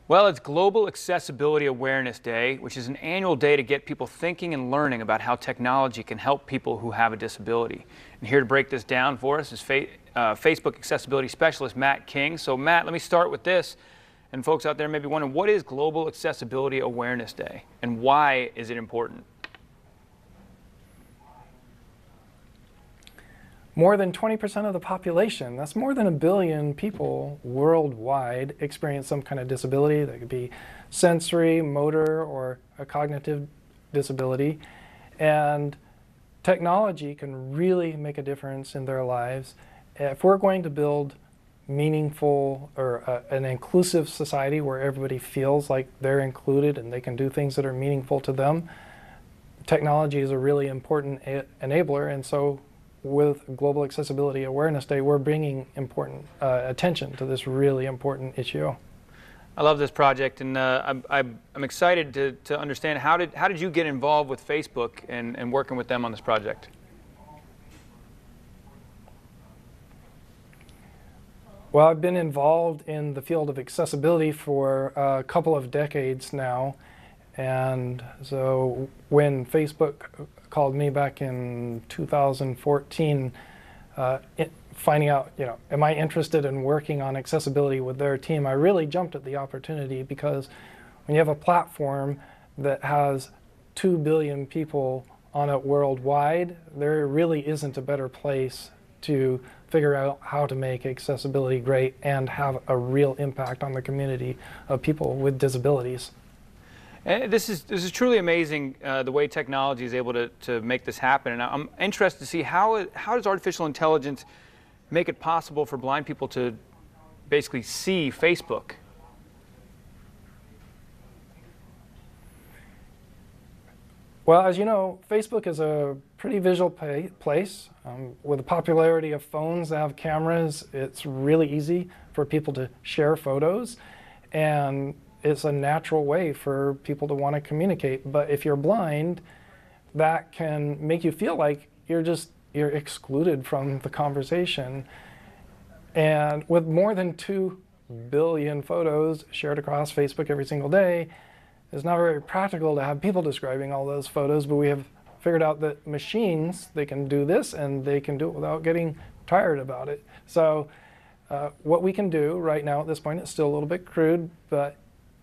Well, it's Global Accessibility Awareness Day, which is an annual day to get people thinking and learning about how technology can help people who have a disability. And here to break this down for us is Facebook Accessibility Specialist Matt King. So Matt, let me start with this. And folks out there may be wondering, what is Global Accessibility Awareness Day and why is it important? More than 20% of the population, that's more than 1 billion people worldwide, experience some kind of disability. That could be sensory, motor, or a cognitive disability. And technology can really make a difference in their lives. If we're going to build meaningful or an inclusive society where everybody feels like they're included and they can do things that are meaningful to them, technology is a really important enabler. And so with Global Accessibility Awareness Day, we're bringing important attention to this really important issue. I love this project, and I'm excited to understand how did you get involved with Facebook and working with them on this project? Well, I've been involved in the field of accessibility for a couple of decades now, and so when Facebook called me back in 2014, finding out, am I interested in working on accessibility with their team, I really jumped at the opportunity, because when you have a platform that has 2 billion people on it worldwide, there really isn't a better place to figure out how to make accessibility great and have a real impact on the community of people with disabilities. And this is truly amazing, the way technology is able to make this happen. And I'm interested to see how does artificial intelligence make it possible for blind people to basically see Facebook? Well, as you know, Facebook is a pretty visual place. With the popularity of phones that have cameras, it's really easy for people to share photos, and it's a natural way for people to want to communicate. But if you're blind, that can make you feel like you're excluded from the conversation. And with more than 2 billion photos shared across Facebook every single day, it's not very practical to have people describing all those photos, but we have figured out that machines, they can do this and they can do it without getting tired about it. So what we can do right now at this point, it's still a little bit crude, but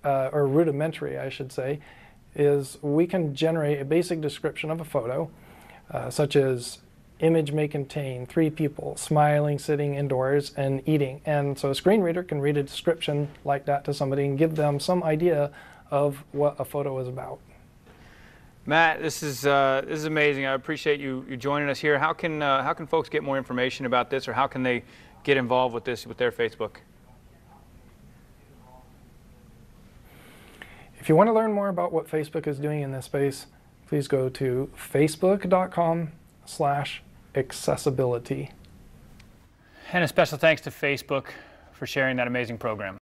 or rudimentary, I should say, is we can generate a basic description of a photo, such as image may contain 3 people smiling, sitting indoors, and eating. And so a screen reader can read a description like that to somebody and give them some idea of what a photo is about. Matt, this is amazing. I appreciate you joining us here. How can folks get more information about this, or how can they get involved with this with their Facebook? If you want to learn more about what Facebook is doing in this space, please go to facebook.com/accessibility. And a special thanks to Facebook for sharing that amazing program.